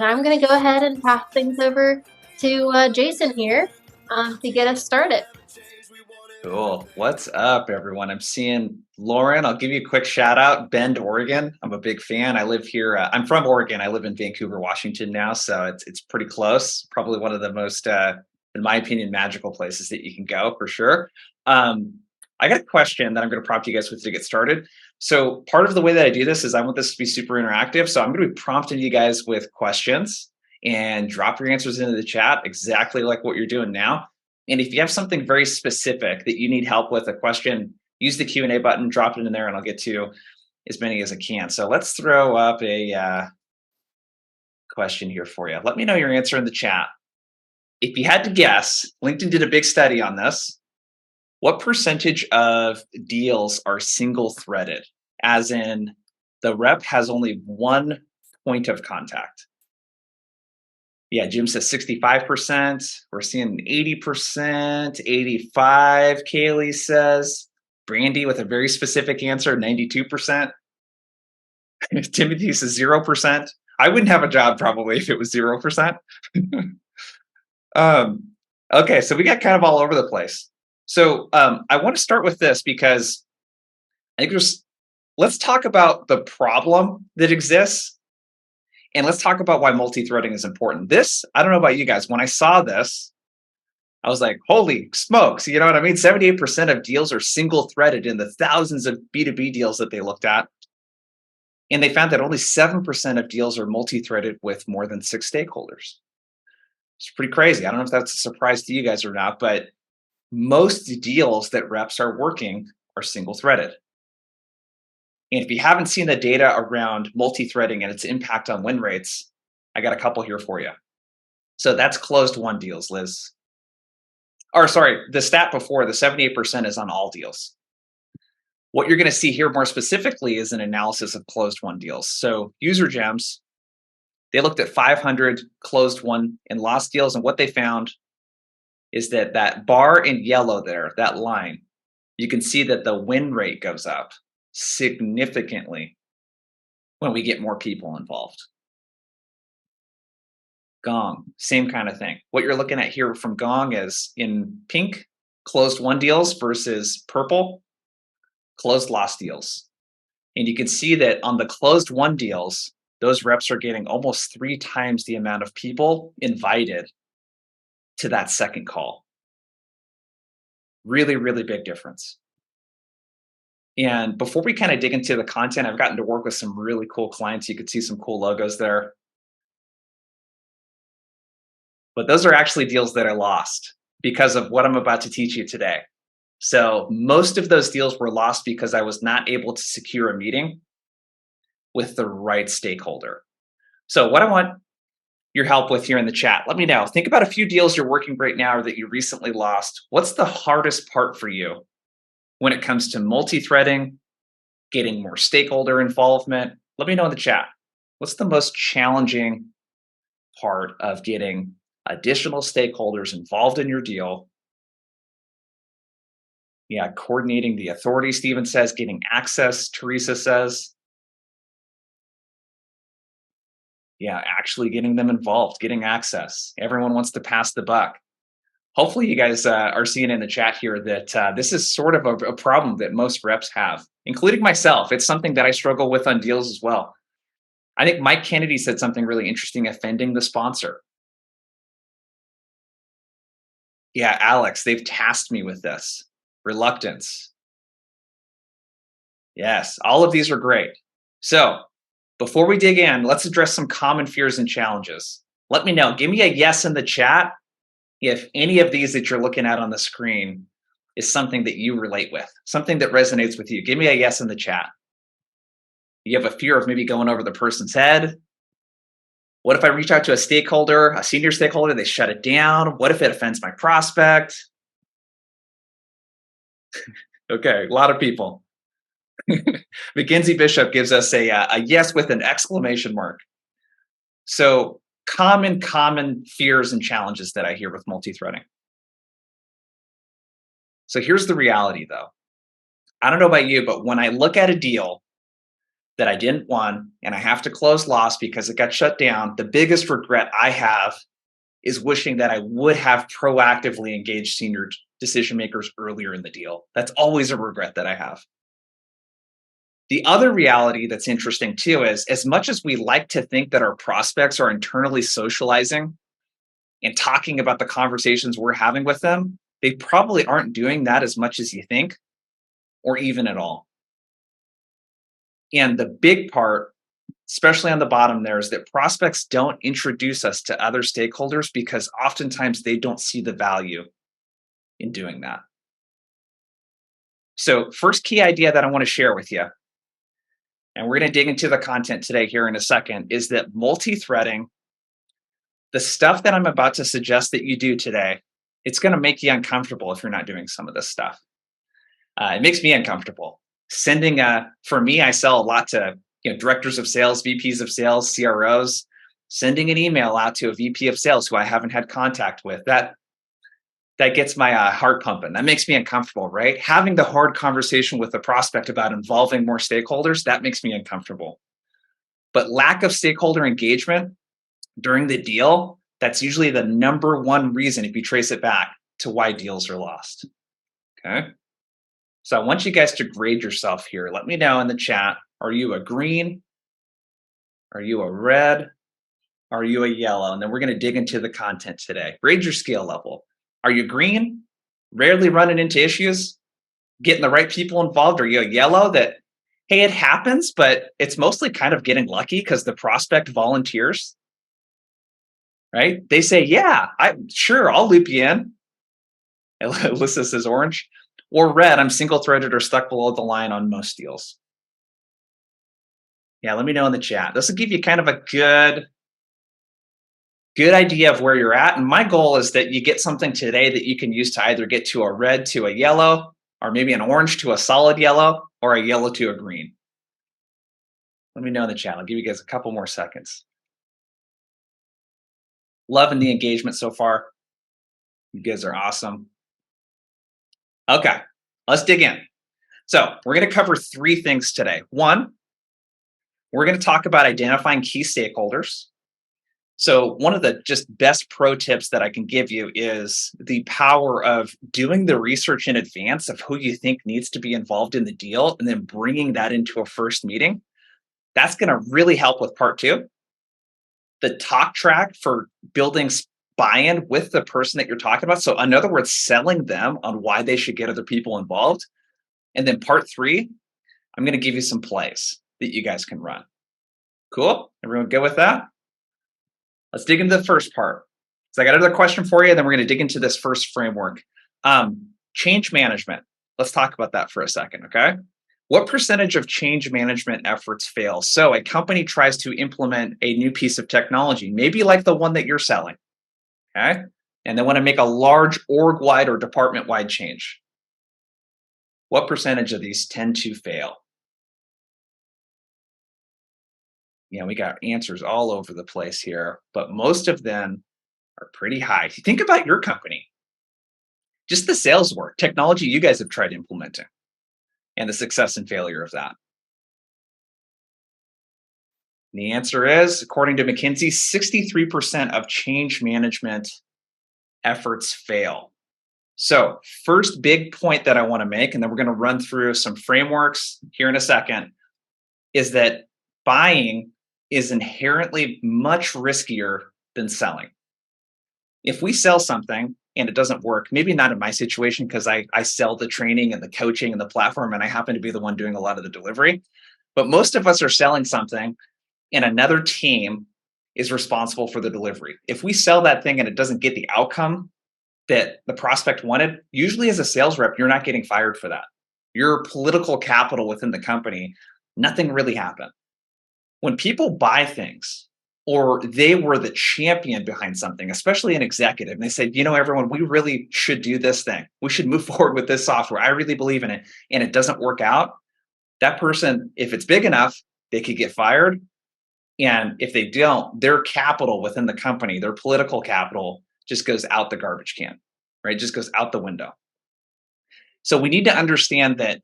I'm going to go ahead and pass things over to Jason here to get us started. Cool. What's up, everyone? I'm seeing Lauren. I'll give you a quick shout out. Bend, Oregon. I'm a big fan. I live here. I'm from Oregon. I live in Vancouver, Washington now, so it's pretty close. Probably one of the most, in my opinion, magical places that you can go for sure. Um, I got a question that I'm going to prompt you guys with to get started. So part of the way that I do this is I want this to be super interactive. So I'm going to be prompting you guys with questions and drop your answers into the chat, exactly like what you're doing now. And if you have something very specific that you need help with, a question, use the Q&A button, drop it in there, and I'll get to as many as I can. So let's throw up a question here for you. Let me know your answer in the chat. If you had to guess, LinkedIn did a big study on this. What percentage of deals are single threaded? As in, the rep has only one point of contact. Yeah, Jim says 65%. We're seeing 80%, 85. Kaylee says. Brandy with a very specific answer, 92%. Timothy says 0%. I wouldn't have a job probably if it was 0%. Okay, so we got kind of all over the place. So I want to start with this because I think let's talk about the problem that exists. And let's talk about why multi-threading is important. This, I don't know about you guys, when I saw this, I was like, holy smokes, you know what I mean? 78% of deals are single threaded in the thousands of B2B deals that they looked at. And they found that only 7% of deals are multi-threaded with more than 6 stakeholders. It's pretty crazy. I don't know if that's a surprise to you guys or not, but most deals that reps are working are single threaded. And if you haven't seen the data around multi-threading and its impact on win rates, I got a couple here for you. So that's closed won deals, Liz. Or sorry, the stat before, the 78% is on all deals. What you're going to see here more specifically is an analysis of closed won deals. So user gems, they looked at 500 closed won and lost deals, and what they found is that that bar in yellow there, that line, you can see that the win rate goes up significantly when we get more people involved. Gong, same kind of thing. What you're looking at here from Gong is in pink, closed won deals versus purple, closed lost deals. And you can see that on the closed won deals, those reps are getting almost 3 times the amount of people invited to that second call. Really, really big difference. And before we kind of dig into the content, I've gotten to work with some really cool clients. You could see some cool logos there. But those are actually deals that I lost because of what I'm about to teach you today. So most of those deals were lost because I was not able to secure a meeting with the right stakeholder. So what I want your help with here in the chat, let me know. Think about a few deals you're working right now or that you recently lost. What's the hardest part for you when it comes to multi-threading, getting more stakeholder involvement? Let me know in the chat. What's the most challenging part of getting additional stakeholders involved in your deal? Yeah, coordinating the authority, Steven says, getting access, Teresa says. Yeah, actually getting them involved, getting access. Everyone wants to pass the buck. Hopefully you guys are seeing in the chat here that this is sort of a problem that most reps have, including myself. It's something that I struggle with on deals as well. I think Mike Kennedy said something really interesting, offending the sponsor. Yeah, Alex, they've tasked me with this. Reluctance. Yes, all of these are great. So before we dig in, let's address some common fears and challenges. Let me know. Give me a yes in the chat if any of these that you're looking at on the screen is something that you relate with, something that resonates with you. Give me a yes in the chat. You have a fear of maybe going over the person's head. What if I reach out to a stakeholder, a senior stakeholder, they shut it down? What if it offends my prospect? Okay, a lot of people. Mackenzie Bishop gives us a yes with an exclamation mark. So common fears and challenges that I hear with multi-threading. So here's the reality though. I don't know about you, but when I look at a deal that I didn't won and I have to close loss because it got shut down, the biggest regret I have is wishing that I would have proactively engaged senior decision makers earlier in the deal. That's always a regret that I have. The other reality that's interesting too is as much as we like to think that our prospects are internally socializing and talking about the conversations we're having with them, they probably aren't doing that as much as you think or even at all. And the big part, especially on the bottom there, is that prospects don't introduce us to other stakeholders because oftentimes they don't see the value in doing that. So, first key idea that I want to share with you, and we're going to dig into the content today here in a second, is that multi threading, the stuff that I'm about to suggest that you do today, it's going to make you uncomfortable if you're not doing some of this stuff. It makes me uncomfortable. For me, I sell a lot to directors of sales, VPs of sales, CROs. Sending an email out to a VP of sales who I haven't had contact with, that gets my heart pumping. That makes me uncomfortable, right? Having the hard conversation with the prospect about involving more stakeholders, that makes me uncomfortable. But lack of stakeholder engagement during the deal, that's usually the number one reason, if you trace it back, to why deals are lost. Okay. So I want you guys to grade yourself here. Let me know in the chat. Are you a green? Are you a red? Are you a yellow? And then we're going to dig into the content today. Grade your skill level. Are you green? Rarely running into issues? Getting the right people involved? Are you a yellow that, hey, it happens, but it's mostly kind of getting lucky because the prospect volunteers, right? They say, yeah, I'll loop you in. Alyssa says orange. Or red, I'm single-threaded or stuck below the line on most deals. Yeah, let me know in the chat. This will give you kind of a good idea of where you're at. And my goal is that you get something today that you can use to either get to a red to a yellow, or maybe an orange to a solid yellow, or a yellow to a green. Let me know in the chat. I'll give you guys a couple more seconds. Loving the engagement so far. You guys are awesome. Okay, let's dig in. So we're going to cover three things today. One, we're going to talk about identifying key stakeholders. So one of the just best pro tips that I can give you is the power of doing the research in advance of who you think needs to be involved in the deal and then bringing that into a first meeting. That's going to really help with part two. The talk track for building buy-in with the person that you're talking about. So in other words, selling them on why they should get other people involved. And then part three, I'm going to give you some plays that you guys can run. Cool? Everyone good with that? Let's dig into the first part. So I got another question for you, then we're going to dig into this first framework. Change management. Let's talk about that for a second, okay? What percentage of change management efforts fail? So a company tries to implement a new piece of technology, maybe like the one that you're selling, okay? And they want to make a large org-wide or department-wide change. What percentage of these tend to fail? We got answers all over the place here, but most of them are pretty high. If you think about your company, just the sales work, technology you guys have tried implementing, and the success and failure of that. And the answer is, according to McKinsey, 63% of change management efforts fail. So, first big point that I want to make, and then we're going to run through some frameworks here in a second, is that buying is inherently much riskier than selling. If we sell something and it doesn't work, maybe not in my situation because I sell the training and the coaching and the platform, and I happen to be the one doing a lot of the delivery. But most of us are selling something and another team is responsible for the delivery. If we sell that thing and it doesn't get the outcome that the prospect wanted, usually as a sales rep, you're not getting fired for that. Your political capital within the company, nothing really happened. When people buy things or they were the champion behind something, especially an executive, and they said, everyone, we really should do this thing. We should move forward with this software. I really believe in it. And it doesn't work out. That person, if it's big enough, they could get fired. And if they don't, their capital within the company, their political capital just goes out the garbage can, right? Just goes out the window. So we need to understand that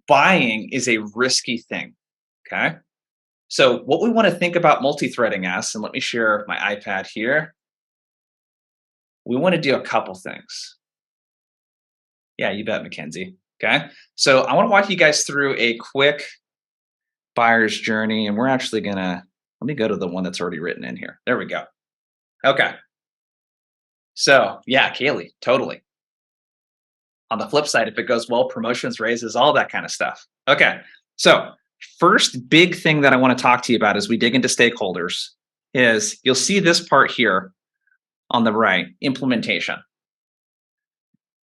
buying is a risky thing, okay? So what we want to think about multi-threading as, and let me share my iPad here. We want to do a couple things. Yeah, you bet, Mackenzie. Okay. So I want to walk you guys through a quick buyer's journey, and we're actually gonna let me go to the one that's already written in here. There we go. Okay. So yeah, Kaylee, totally. On the flip side, if it goes well, promotions, raises, all that kind of stuff. Okay. So first big thing that I want to talk to you about as we dig into stakeholders is you'll see this part here on the right, implementation.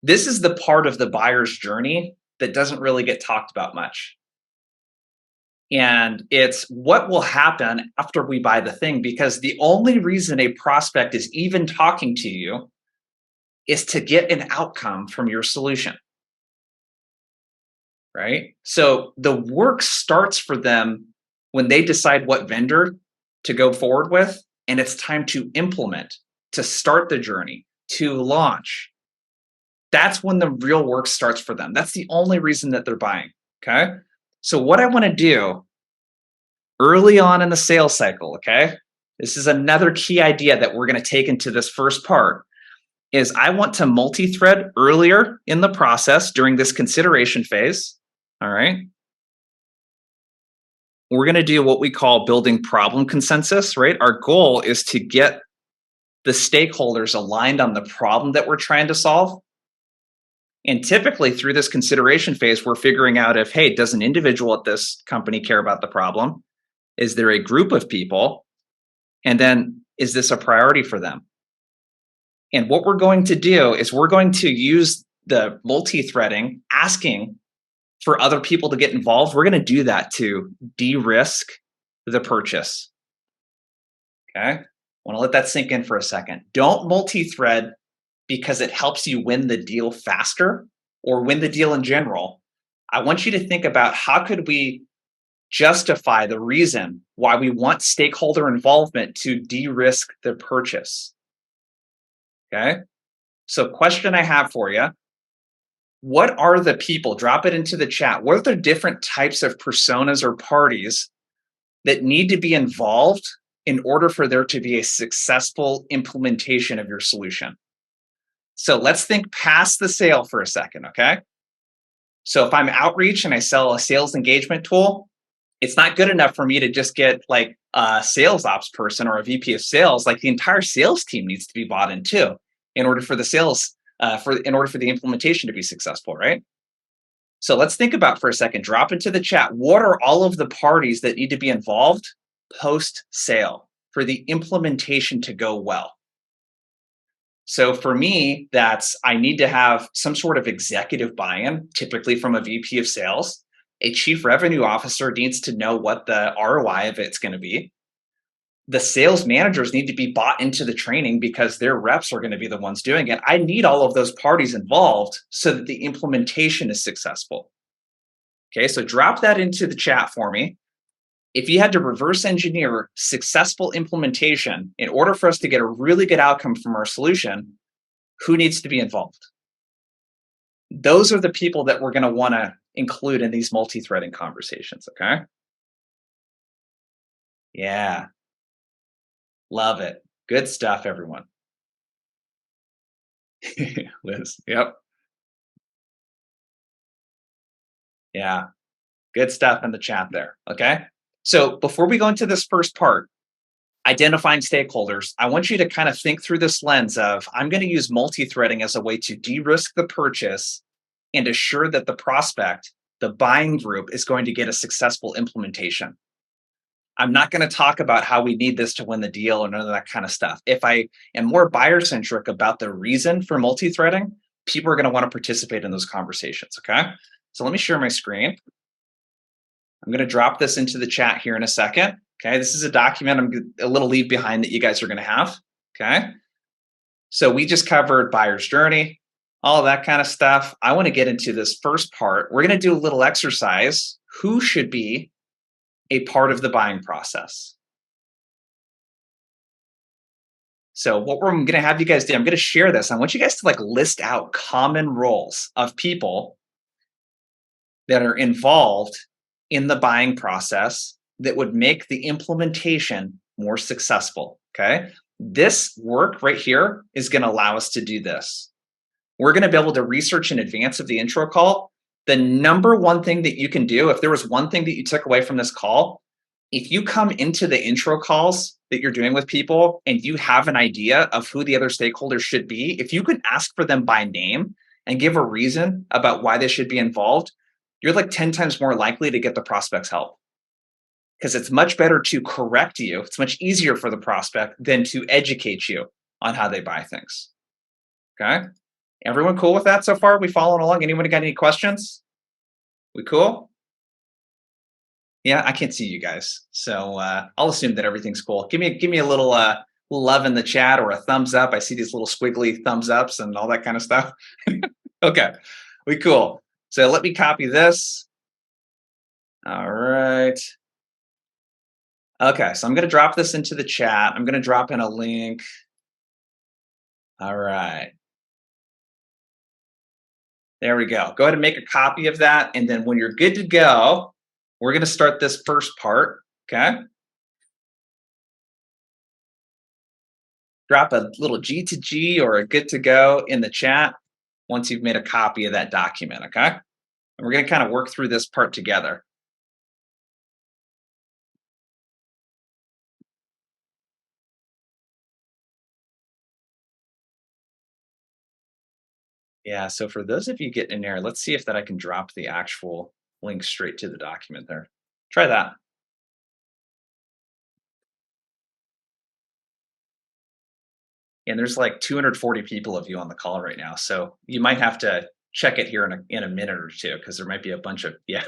This is the part of the buyer's journey that doesn't really get talked about much. And it's what will happen after we buy the thing, because the only reason a prospect is even talking to you is to get an outcome from your solution, right? So the work starts for them when they decide what vendor to go forward with, and it's time to implement, to start the journey, to launch. That's when the real work starts for them. That's the only reason that they're buying. Okay. So, what I want to do early on in the sales cycle, okay, this is another key idea that we're going to take into this first part, is I want to multi-thread earlier in the process during this consideration phase. All right. We're going to do what we call building problem consensus, right? Our goal is to get the stakeholders aligned on the problem that we're trying to solve. And typically through this consideration phase, we're figuring out if, hey, does an individual at this company care about the problem? Is there a group of people? And then is this a priority for them? And what we're going to do is we're going to use the multi-threading, asking for other people to get involved. We're going to do that to de-risk the purchase. Okay. I want to let that sink in for a second. Don't multi-thread because it helps you win the deal faster or win the deal in general. I want you to think about how could we justify the reason why we want stakeholder involvement to de-risk the purchase. Okay. So question I have for you, what are the people, drop it into the chat, what are the different types of personas or parties that need to be involved in order for there to be a successful implementation of your solution? So let's think past the sale for a second, okay? So if I'm outreach and I sell a sales engagement tool, it's not good enough for me to just get like a sales ops person or a VP of sales. Like the entire sales team needs to be bought in too, in order for the sales, in order for the implementation to be successful, right? So let's think about for a second, drop into the chat. What are all of the parties that need to be involved post sale for the implementation to go well? So for me, that's I need to have some sort of executive buy-in, typically from a VP of sales. A chief revenue officer needs to know what the ROI of it's going to be. The sales managers need to be bought into the training because their reps are going to be the ones doing it. I need all of those parties involved so that the implementation is successful. Okay, so drop that into the chat for me. If you had to reverse engineer successful implementation in order for us to get a really good outcome from our solution, who needs to be involved? Those are the people that we're going to want to include in these multi-threading conversations, okay? Yeah, love it. Good stuff, everyone. Liz, yep. Yeah, good stuff in the chat there, okay? So before we go into this first part, identifying stakeholders, I want you to kind of think through this lens of I'm going to use multi-threading as a way to de-risk the purchase and assure that the prospect, the buying group, is going to get a successful implementation. I'm not going to talk about how we need this to win the deal or none of that kind of stuff. If I am more buyer-centric about the reason for multi-threading, people are going to want to participate in those conversations, okay? So let me share my screen. I'm going to drop this into the chat here in a second. Okay, this is a document, a little leave behind that you guys are going to have. Okay, so we just covered buyer's journey, all of that kind of stuff. I want to get into this first part. We're going to do a little exercise. Who should be a part of the buying process? So what I'm going to have you guys do, I'm going to share this. I want you guys to like list out common roles of people that are involved in the buying process that would make the implementation more successful. Okay. This work right here is going to allow us to do this. We're going to be able to research in advance of the intro call. The number one thing that you can do, if there was one thing that you took away from this call, if you come into the intro calls that you're doing with people and you have an idea of who the other stakeholders should be, if you can ask for them by name and give a reason about why they should be involved, you're like 10 times more likely to get the prospect's help. Because it's much better to correct you. It's much easier for the prospect than to educate you on how they buy things. Okay. Everyone cool with that so far? We following along? Anyone got any questions? We cool? Yeah, I can't see you guys, so I'll assume that everything's cool. Give me a little love in the chat or a thumbs up. I see these little squiggly thumbs ups and all that kind of stuff. Okay, we cool. So let me copy this. All right. Okay, so I'm going to drop this into the chat. I'm going to drop in a link. All right. There we go. Go ahead and make a copy of that. And then when you're good to go, we're going to start this first part. Okay. Drop a little G to G or a good to go in the chat once you've made a copy of that document. Okay. And we're going to kind of work through this part together. Yeah. So for those of you getting in there, let's see if that I can drop the actual link straight to the document there. Try that. And there's like 240 people of you on the call right now. So you might have to check it here in a minute or two because there might be a bunch of, yeah,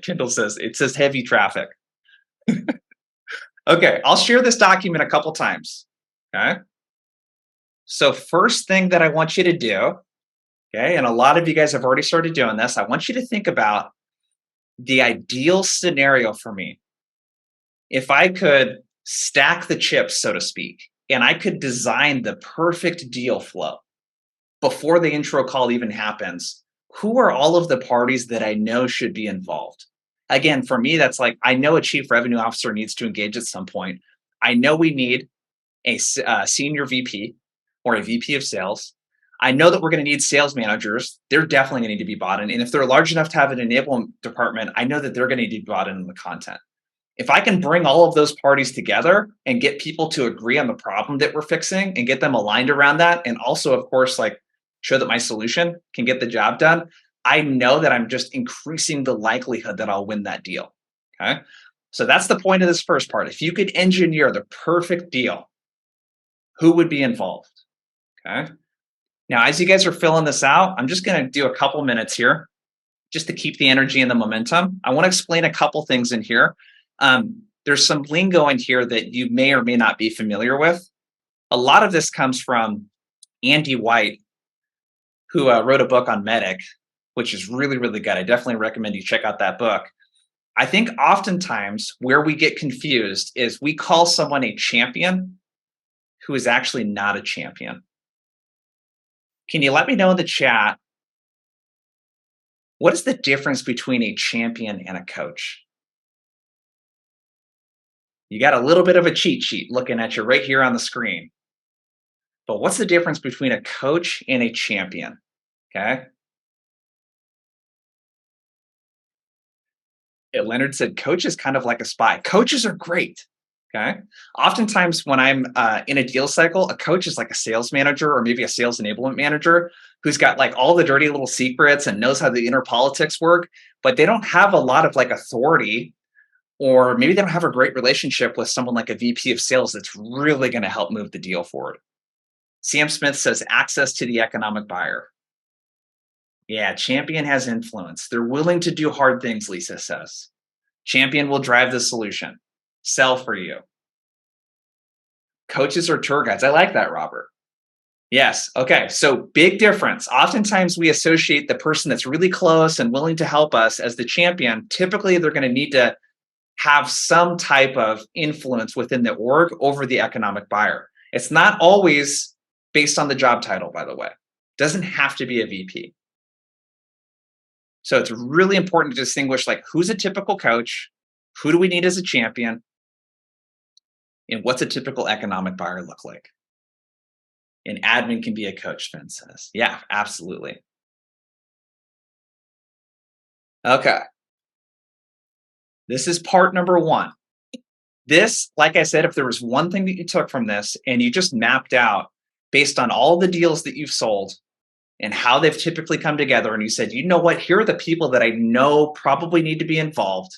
Kindle says, it says heavy traffic. Okay, I'll share this document a couple times. Okay. So first thing that I want you to do, okay, and a lot of you guys have already started doing this, I want you to think about the ideal scenario for me. If I could stack the chips, so to speak, and I could design the perfect deal flow before the intro call even happens, who are all of the parties that I know should be involved? Again, for me, that's like, I know a chief revenue officer needs to engage at some point. I know we need a senior VP or a VP of sales. I know that we're going to need sales managers. They're definitely going to need to be bought in. And if they're large enough to have an enablement department, I know that they're going to need to be bought in the content. If I can bring all of those parties together and get people to agree on the problem that we're fixing and get them aligned around that, and also, of course, like show that my solution can get the job done, I know that I'm just increasing the likelihood that I'll win that deal. Okay. So that's the point of this first part. If you could engineer the perfect deal, who would be involved? Okay. Now, as you guys are filling this out, I'm just going to do a couple minutes here just to keep the energy and the momentum. I want to explain a couple things in here. There's some lingo in here that you may or may not be familiar with. A lot of this comes from Andy White, who wrote a book on Medic, which is really, really good. I definitely recommend you check out that book. I think oftentimes where we get confused is we call someone a champion who is actually not a champion. Can you let me know in the chat, what is the difference between a champion and a coach? You got a little bit of a cheat sheet looking at you right here on the screen. But what's the difference between a coach and a champion? Okay. Yeah, Leonard said, coach is kind of like a spy. Coaches are great. Okay. Oftentimes, when I'm in a deal cycle, a coach is like a sales manager or maybe a sales enablement manager who's got like all the dirty little secrets and knows how the inner politics work, but they don't have a lot of like authority, or maybe they don't have a great relationship with someone like a VP of sales that's really going to help move the deal forward. Sam Smith says access to the economic buyer. Yeah, champion has influence. They're willing to do hard things, Lisa says. Champion will drive the solution, sell for you. Coaches or tour guides. I like that, Robert. Yes. Okay. So big difference. Oftentimes we associate the person that's really close and willing to help us as the champion. Typically, they're going to need to have some type of influence within the org over the economic buyer. It's not always based on the job title, by the way. It doesn't have to be a VP. So it's really important to distinguish like who's a typical coach Who do we need as a champion? And what's a typical economic buyer look like? An admin can be a coach, Finn says. Yeah, absolutely. Okay. This is part number one. This, like I said, if there was one thing that you took from this and you just mapped out based on all the deals that you've sold and how they've typically come together, and you said, you know what, here are the people that I know probably need to be involved.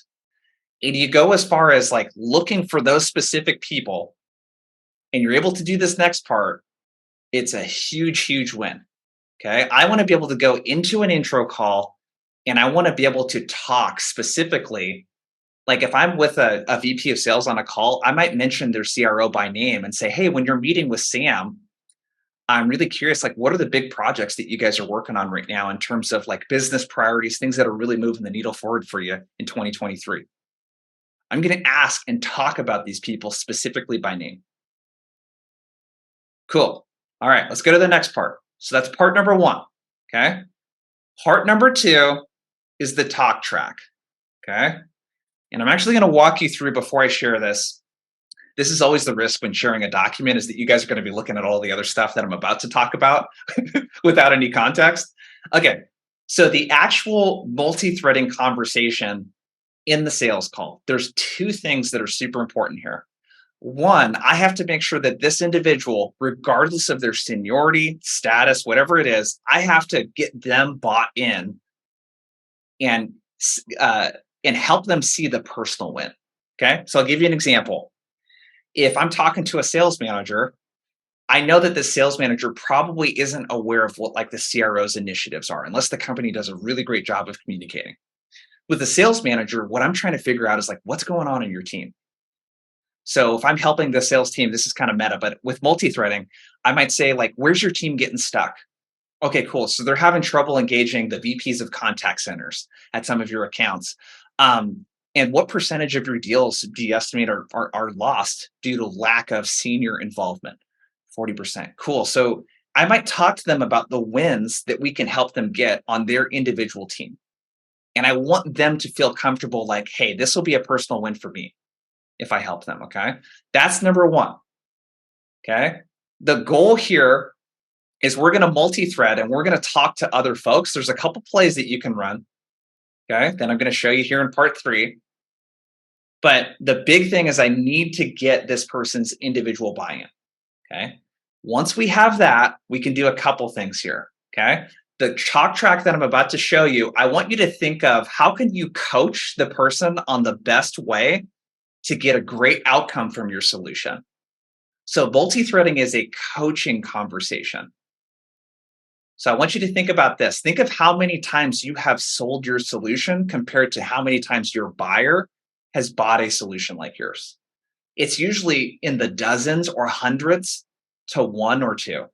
And you go as far as like looking for those specific people, and you're able to do this next part, it's a huge, huge win. Okay. I want to be able to go into an intro call and I want to be able to talk specifically. Like if I'm with a VP of sales on a call, I might mention their CRO by name and say, hey, when you're meeting with Sam, I'm really curious, like, what are the big projects that you guys are working on right now in terms of like business priorities, things that are really moving the needle forward for you in 2023? I'm going to ask and talk about these people specifically by name. Cool. All right, let's go to the next part. So that's part number one. Okay. Part number two is the talk track. Okay. And I'm actually going to walk you through before I share this. This is always the risk when sharing a document is that you guys are going to be looking at all the other stuff that I'm about to talk about without any context. Okay. So the actual multi-threading conversation in the sales call, there's two things that are super important here. One, I have to make sure that this individual, regardless of their seniority, status, whatever it is, I have to get them bought in and uh, and help them see the personal win. Okay, so I'll give you an example. If I'm talking to a sales manager, I know that the sales manager probably isn't aware of what like the CRO's initiatives are, unless the company does a really great job of communicating. With the sales manager, what I'm trying to figure out is like what's going on in your team. So if I'm helping the sales team, this is kind of meta, but with multi-threading, I might say like, where's your team getting stuck? Okay, cool. So they're having trouble engaging the VPs of contact centers at some of your accounts. And what percentage of your deals do you estimate are lost due to lack of senior involvement? 40%. Cool. So I might talk to them about the wins that we can help them get on their individual team. And I want them to feel comfortable like, hey, this will be a personal win for me if I help them. Okay. That's number one. Okay. The goal here is we're going to multi-thread and we're going to talk to other folks. There's a couple plays that you can run. Okay. Then I'm going to show you here in part three. But the big thing is I need to get this person's individual buy-in. Okay. Once we have that, we can do a couple things here. Okay. The talk track that I'm about to show you, I want you to think of how can you coach the person on the best way to get a great outcome from your solution. So multi-threading is a coaching conversation. So I want you to think about this. Think of how many times you have sold your solution compared to how many times your buyer has bought a solution like yours. It's usually in the dozens or hundreds to one or two.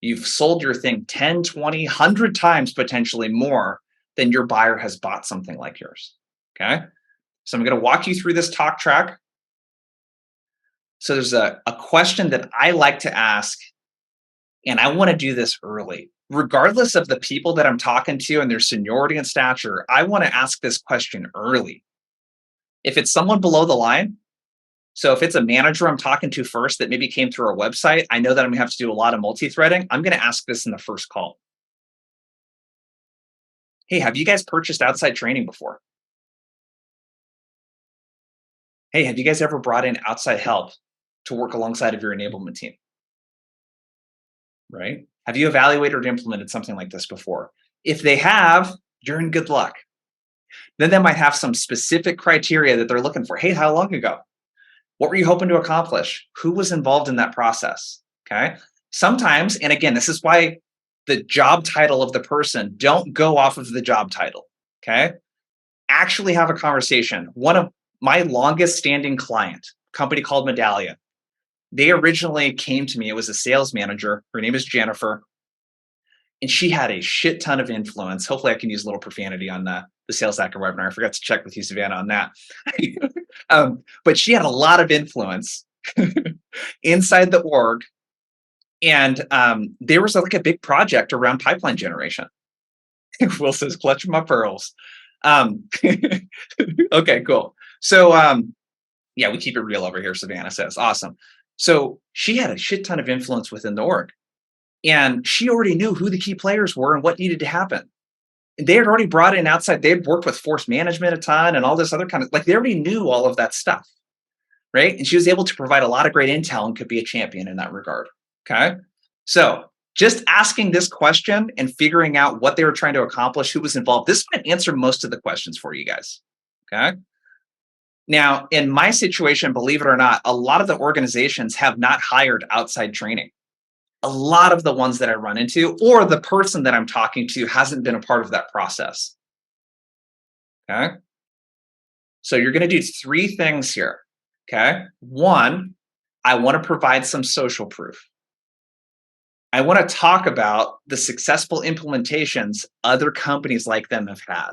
You've sold your thing 10, 20, 100 times, potentially more than your buyer has bought something like yours. Okay. So I'm going to walk you through this talk track. So there's a question that I like to ask, and I want to do this early. Regardless of the people that I'm talking to and their seniority and stature, I want to ask this question early. If it's someone below the line, so if it's a manager I'm talking to first that maybe came through our website, I know that I'm going to have to do a lot of multi-threading. I'm going to ask this in the first call. Hey, have you guys purchased outside training before? Hey, have you guys ever brought in outside help to work alongside of your enablement team? Right? Have you evaluated or implemented something like this before? If they have, you're in good luck. Then they might have some specific criteria that they're looking for. Hey, how long ago? What were you hoping to accomplish? Who was involved in that process? Okay. Sometimes, and again, this is why the job title of the person, don't go off of the job title. Okay. Actually have a conversation. One of my longest standing client, company called Medallia, they originally came to me. It was a sales manager. Her name is Jennifer. And she had a shit ton of influence. Hopefully I can use a little profanity on the Sales Hacker webinar. I forgot to check with you, Savannah, on that. But she had a lot of influence inside the org. And there was like a big project around pipeline generation. Will says, clutch my pearls. Um, okay, cool. So, yeah, we keep it real over here, Savannah says. Awesome. So she had a shit ton of influence within the org. And she already knew who the key players were and what needed to happen. They had already brought in outside, they'd worked with force management a ton and all this other kind of like they already knew all of that stuff. Right. And she was able to provide a lot of great intel and could be a champion in that regard. Okay. So just asking this question and figuring out what they were trying to accomplish, who was involved, this might answer most of the questions for you guys. Okay. Now, in my situation, believe it or not, a lot of the organizations have not hired outside training. A lot of the ones that I run into, or the person that I'm talking to hasn't been a part of that process. Okay. So you're going to do three things here. Okay. One, I want to provide some social proof. I want to talk about the successful implementations other companies like them have had.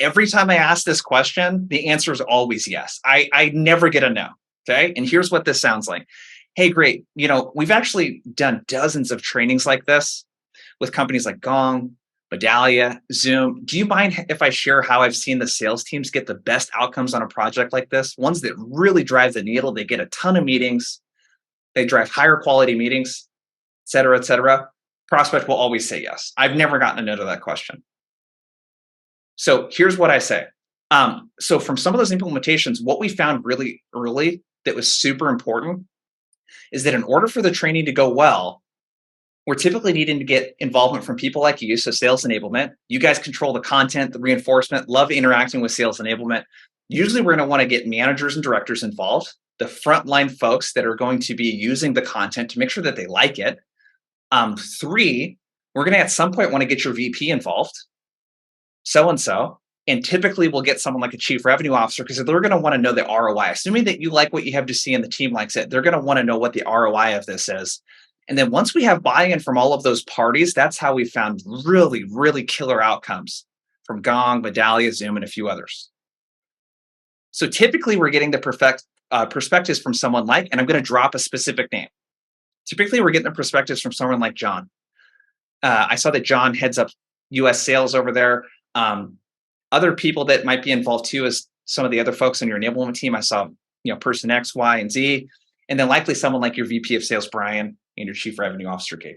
Every time I ask this question, the answer is always yes. I never get a no. Okay. And here's what this sounds like. Hey, great. We've actually done dozens of trainings like this with companies like Gong, Medallia, Zoom. Do you mind if I share how I've seen the sales teams get the best outcomes on a project like this? Ones that really drive the needle. They get a ton of meetings. They drive higher quality meetings, et cetera, et cetera. Prospect will always say yes. I've never gotten a no to that question. So here's what I say. So from some of those implementations, what we found really early that was super important is that in order for the training to go well, we're typically needing to get involvement from people like you. So sales enablement, you guys control the content, the reinforcement, love interacting with sales enablement. Usually we're going to want to get managers and directors involved, the frontline folks that are going to be using the content to make sure that they like it. Three, we're going to at some point want to get your VP involved, so-and-so. And typically we'll get someone like a chief revenue officer because they're going to want to know the ROI. Assuming that you like what you have to see and the team likes it, they're going to want to know what the ROI of this is. And then once we have buy-in from all of those parties, that's how we found really, really killer outcomes from Gong, Medallia, Zoom, and a few others. So typically we're getting the perspectives from someone like, and I'm going to drop a specific name. Typically we're getting the perspectives from someone like John. I saw that John heads up US sales over there. Other people that might be involved too is some of the other folks on your enablement team. I saw, person X, Y, and Z, and then likely someone like your VP of sales, Brian, and your chief revenue officer, Kate.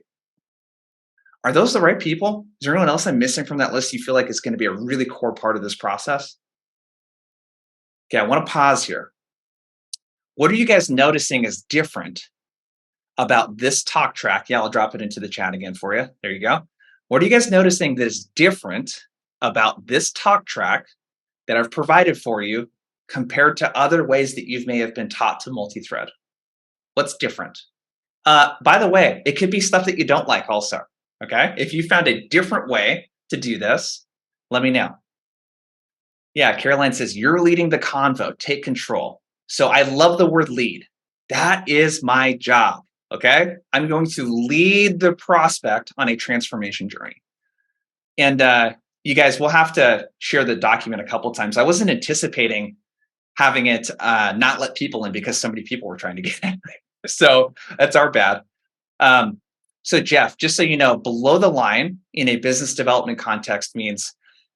Are those the right people? Is there anyone else I'm missing from that list you feel like is going to be a really core part of this process? Okay, I want to pause here. What are you guys noticing is different about this talk track? Yeah, I'll drop it into the chat again for you. There you go. What are you guys noticing that is different about this talk track that I've provided for you compared to other ways that you may have been taught to multi-thread? What's different? By the way, it could be stuff that you don't like also. Okay. If you found a different way to do this, let me know. Yeah. Caroline says, you're leading the convo, take control. So I love the word lead. That is my job. Okay. I'm going to lead the prospect on a transformation journey. And you guys will have to share the document a couple of times. I wasn't anticipating having it not let people in because so many people were trying to get in. So that's our bad. So Jeff, just so you know, below the line in a business development context means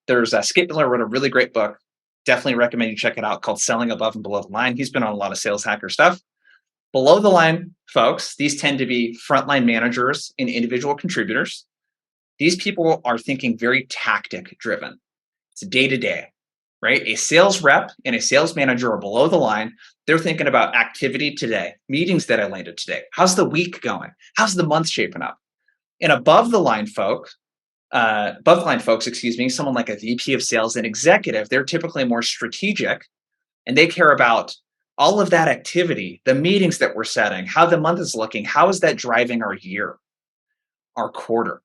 there's Skip Miller wrote a really great book. Definitely recommend you check it out called Selling Above and Below the Line. He's been on a lot of sales hacker stuff. Below the line folks, these tend to be frontline managers and individual contributors. These people are thinking very tactic driven. It's day to day, right? A sales rep and a sales manager are below the line. They're thinking about activity today, meetings that I landed today. How's the week going? How's the month shaping up? And above the line folks, someone like a VP of sales and executive, they're typically more strategic and they care about all of that activity, the meetings that we're setting, how the month is looking, how is that driving our year, our quarter,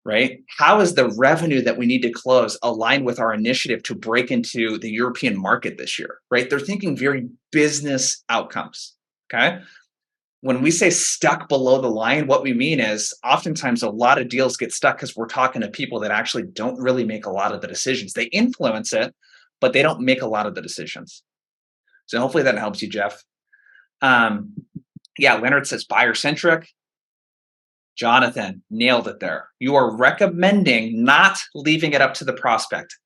right? How is the revenue that we need to close aligned with our initiative to break into the European market this year, right? They're thinking very business outcomes, okay? When we say stuck below the line, what we mean is oftentimes a lot of deals get stuck because we're talking to people that actually don't really make a lot of the decisions. They influence it, but they don't make a lot of the decisions. So hopefully that helps you, Jeff. Yeah, Leonard says buyer-centric. Jonathan, nailed it there. You are recommending not leaving it up to the prospect.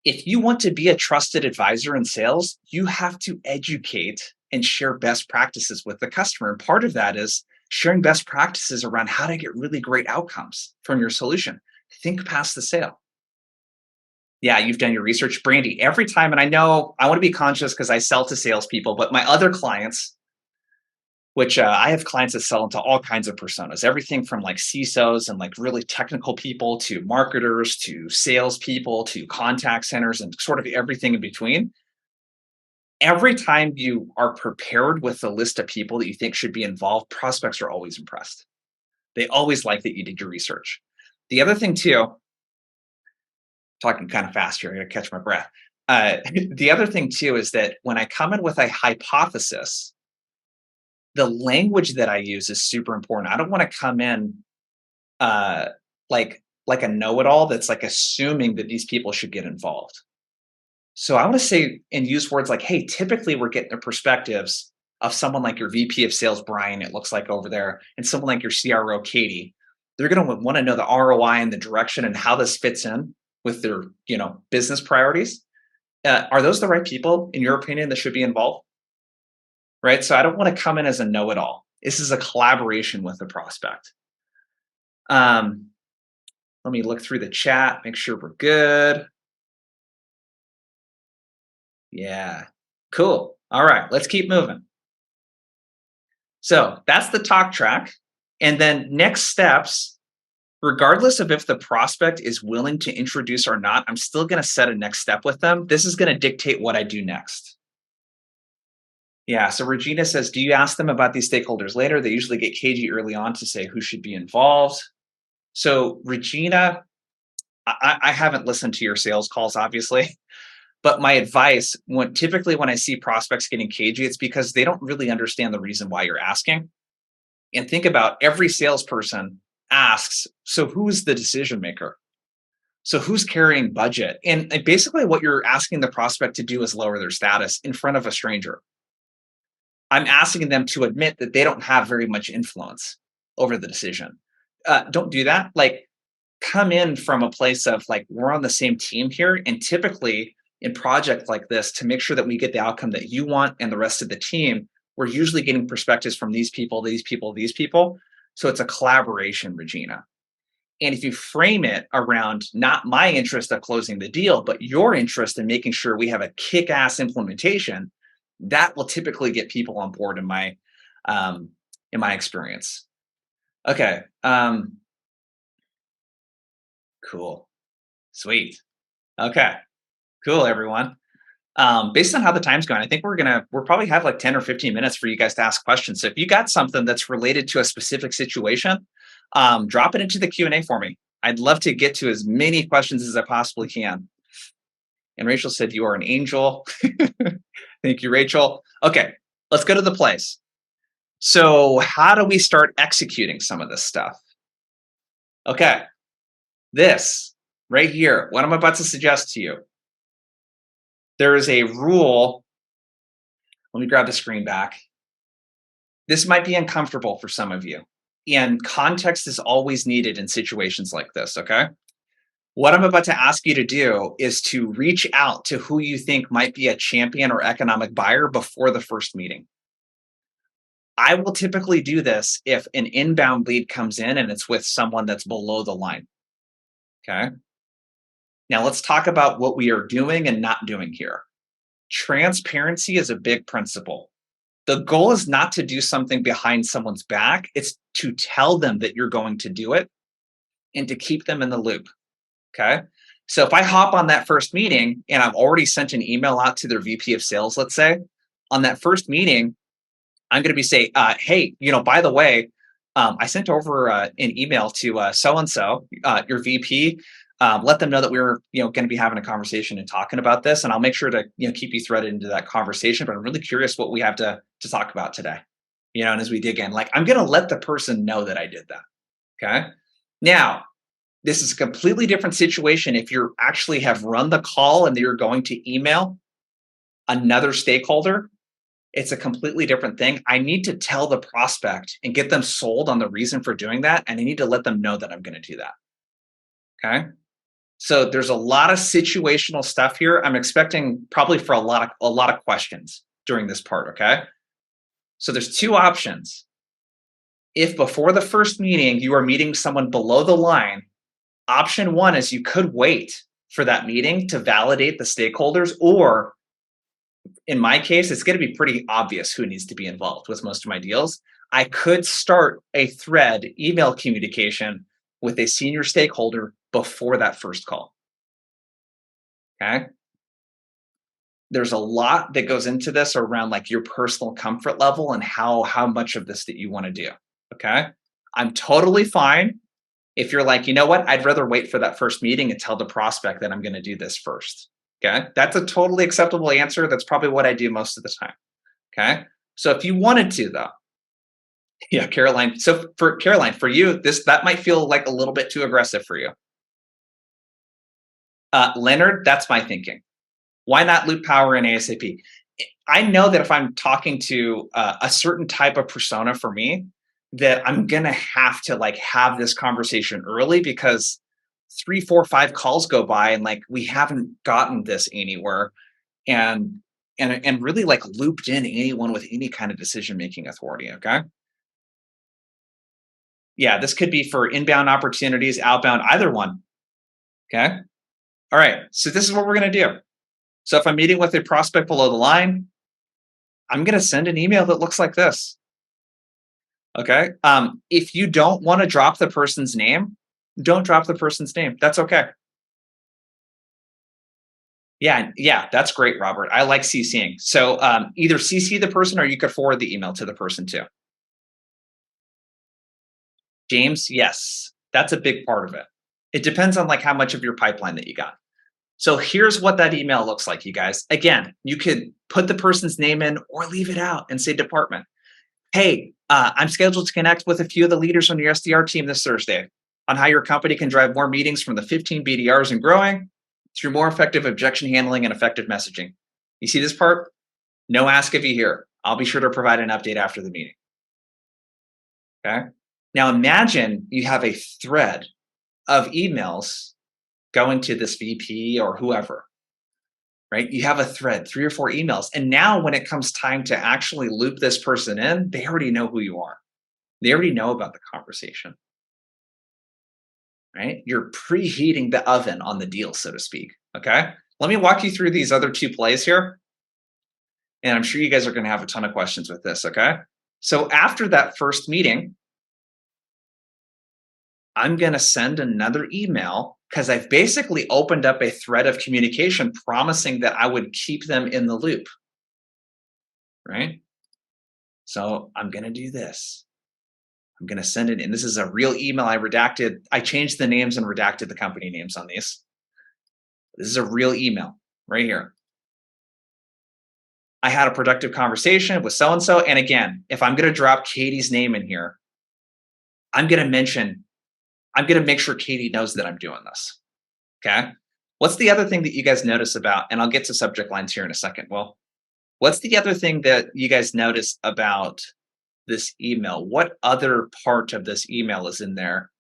If you want to be a trusted advisor in sales, you have to educate and share best practices with the customer. And part of that is sharing best practices around how to get really great outcomes from your solution. Think past the sale. Yeah, you've done your research, Brandy. Every time, and I know I want to be conscious because I sell to salespeople, but my other clients, which I have clients that sell into all kinds of personas, everything from like CISOs and like really technical people to marketers to salespeople to contact centers and sort of everything in between. Every time you are prepared with a list of people that you think should be involved, prospects are always impressed. They always like that you did your research. The other thing, too, talking kind of fast here, I gotta catch my breath. The other thing, too, is that when I come in with a hypothesis, the language that I use is super important. I don't want to come in uh, like a know-it-all that's like assuming that these people should get involved. So I want to say and use words like, hey, typically we're getting the perspectives of someone like your VP of sales, Brian, it looks like over there, and someone like your CRO, Katie. They're going to want to know the ROI and the direction and how this fits in with their, business priorities. Are those the right people, in your opinion, that should be involved? Right. So I don't want to come in as a know-it-all. This is a collaboration with the prospect. Um, Let me look through the chat, make sure we're good. Yeah. Cool. All right, let's keep moving. So that's the talk track. And then next steps, regardless of if the prospect is willing to introduce or not, I'm still going to set a next step with them. This is going to dictate what I do next. Yeah. So Regina says, do you ask them about these stakeholders later? They usually get cagey early on to say who should be involved. So Regina, I haven't listened to your sales calls, obviously. But my advice, typically when I see prospects getting cagey, it's because they don't really understand the reason why you're asking. And think about every salesperson asks, so who's the decision maker? So who's carrying budget? And basically what you're asking the prospect to do is lower their status in front of a stranger. I'm asking them to admit that they don't have very much influence over the decision. Don't do that. Like, come in from a place of like, we're on the same team here. And typically in projects like this, to make sure that we get the outcome that you want and the rest of the team, we're usually getting perspectives from these people, these people, these people. So it's a collaboration, Regina. And if you frame it around not my interest of closing the deal, but your interest in making sure we have a kick-ass implementation, that will typically get people on board in my experience. Okay. Cool. Sweet. Okay. Cool, everyone. Based on how the time's going, I think we'll probably have like 10 or 15 minutes for you guys to ask questions. So if you got something that's related to a specific situation, drop it into the Q&A for me. I'd love to get to as many questions as I possibly can. And Rachel said, you are an angel. Thank you, Rachel. Okay, let's go to the plays. So how do we start executing some of this stuff? Okay, this right here, what I'm about to suggest to you. There is a rule. Let me grab the screen back. This might be uncomfortable for some of you, and context is always needed in situations like this, okay? What I'm about to ask you to do is to reach out to who you think might be a champion or economic buyer before the first meeting. I will typically do this if an inbound lead comes in and it's with someone that's below the line, okay? Now let's talk about what we are doing and not doing here. Transparency is a big principle. The goal is not to do something behind someone's back. It's to tell them that you're going to do it and to keep them in the loop. Okay. So if I hop on that first meeting and I've already sent an email out to their VP of sales, let's say, on that first meeting, I'm going to be saying, hey, by the way, I sent over an email to so-and-so, your VP. Let them know that we were, going to be having a conversation and talking about this, and I'll make sure to, keep you threaded into that conversation. But I'm really curious what we have to talk about today, and as we dig in, like I'm going to let the person know that I did that. Okay. Now, this is a completely different situation if you actually have run the call and you're going to email another stakeholder. It's a completely different thing. I need to tell the prospect and get them sold on the reason for doing that, and I need to let them know that I'm going to do that. Okay. So there's a lot of situational stuff here. I'm expecting probably for a lot of questions during this part, okay? So there's two options. If before the first meeting you are meeting someone below the line, option one is you could wait for that meeting to validate the stakeholders, or in my case, it's going to be pretty obvious who needs to be involved with most of my deals. I could start a thread email communication with a senior stakeholder before that first call. Okay. There's a lot that goes into this around like your personal comfort level and how much of this that you want to do. Okay. I'm totally fine if you're like, you know what, I'd rather wait for that first meeting and tell the prospect that I'm going to do this first. Okay. That's a totally acceptable answer. That's probably what I do most of the time. Okay. So if you wanted to, though, yeah, Caroline. So for Caroline, for you, that might feel like a little bit too aggressive for you. Leonard, that's my thinking. Why not loop power in ASAP? I know that if I'm talking to a certain type of persona for me, that I'm gonna have to like have this conversation early, because 3, 4, 5 calls go by and like we haven't gotten this anywhere, and and really like looped in anyone with any kind of decision making authority. Okay. Yeah, this could be for inbound opportunities, outbound, either one. Okay. All right. So this is what we're going to do. So if I'm meeting with a prospect below the line, I'm going to send an email that looks like this. Okay. If you don't want to drop the person's name, don't drop the person's name. That's okay. Yeah. Yeah. That's great, Robert. I like CCing. So either CC the person or you could forward the email to the person too. James, yes. That's a big part of it. It depends on like how much of your pipeline that you got. So here's what that email looks like, you guys. Again, you could put the person's name in or leave it out and say department. Hey, I'm scheduled to connect with a few of the leaders on your SDR team this Thursday on how your company can drive more meetings from the 15 BDRs and growing through more effective objection handling and effective messaging. You see this part? No ask if you hear. I'll be sure to provide an update after the meeting. Okay. Now imagine you have a thread of emails going to this VP or whoever, right? You have a thread, 3 or 4 emails. And now when it comes time to actually loop this person in, they already know who you are. They already know about the conversation, right? You're preheating the oven on the deal, so to speak. Okay. Let me walk you through these other 2 plays here. And I'm sure you guys are going to have a ton of questions with this. Okay. So after that first meeting, I'm going to send another email because I've basically opened up a thread of communication promising that I would keep them in the loop, right? So I'm going to do this. I'm going to send it in. This is a real email I redacted. I changed the names and redacted the company names on these. This is a real email right here. I had a productive conversation with so and so. And again, if I'm going to drop Katie's name in here, I'm going to make sure Katie knows that I'm doing this. Okay. What's the other thing that you guys notice about, and I'll get to subject lines here in a second. Well, what's the other thing that you guys notice about this email? What other part of this email is in there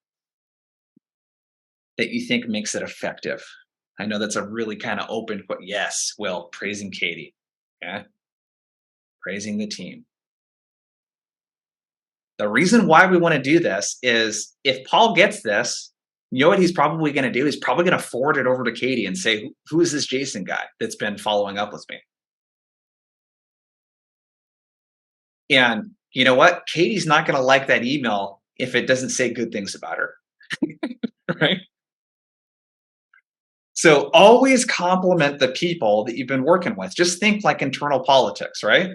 that you think makes it effective? I know that's a really kind of open, yes, Will, praising Katie. Okay. Praising the team. The reason why we want to do this is if Paul gets this, you know what he's probably going to do? He's probably going to forward it over to Katie and say, who is this Jason guy that's been following up with me? And you know what? Katie's not going to like that email if it doesn't say good things about her. Right? So always compliment the people that you've been working with. Just think like internal politics, right?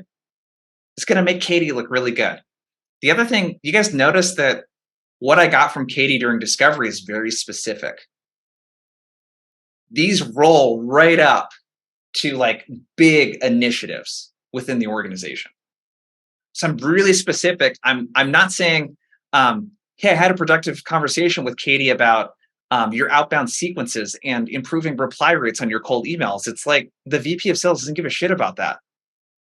It's going to make Katie look really good. The other thing, you guys notice that what I got from Katie during discovery is very specific. These roll right up to like big initiatives within the organization. So I'm really specific. I'm not saying, hey, I had a productive conversation with Katie about your outbound sequences and improving reply rates on your cold emails. It's like the VP of sales doesn't give a shit about that.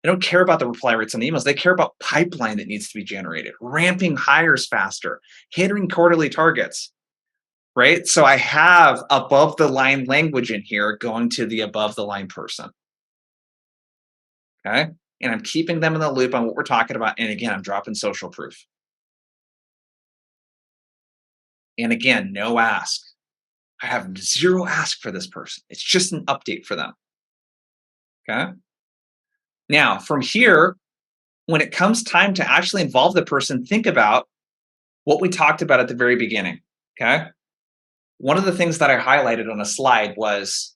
They don't care about the reply rates on the emails. They care about pipeline that needs to be generated, ramping hires faster, hitting quarterly targets. right? So I have above the line language in here going to the above the line person. Okay. And I'm keeping them in the loop on what we're talking about. And again, I'm dropping social proof. And again, no ask. I have zero ask for this person. It's just an update for them. Okay. Now, from here, when it comes time to actually involve the person, think about what we talked about at the very beginning. Okay. One of the things that I highlighted on a slide was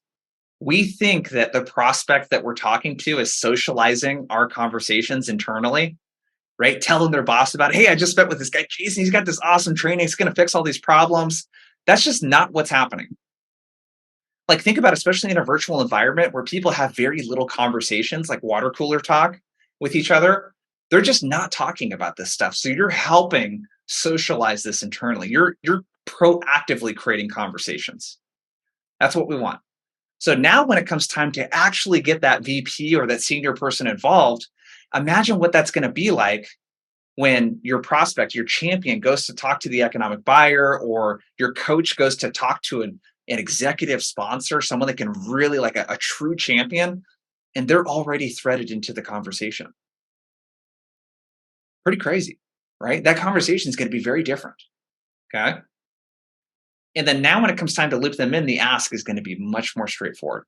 we think that the prospect that we're talking to is socializing our conversations internally, right? Telling their boss about, hey, I just met with this guy, Jason. He's got this awesome training. It's going to fix all these problems. That's just not what's happening. Like, think about, especially in a virtual environment where people have very little conversations, like water cooler talk with each other. They're just not talking about this stuff. So you're helping socialize this internally. You're proactively creating conversations. That's what we want. So now when it comes time to actually get that VP or that senior person involved, imagine what that's going to be like when your prospect, your champion goes to talk to the economic buyer, or your coach goes to talk to an executive sponsor, someone that can really like a true champion, and they're already threaded into the conversation. Pretty crazy, right? That conversation is going to be very different. Okay. And then now when it comes time to loop them in, the ask is going to be much more straightforward.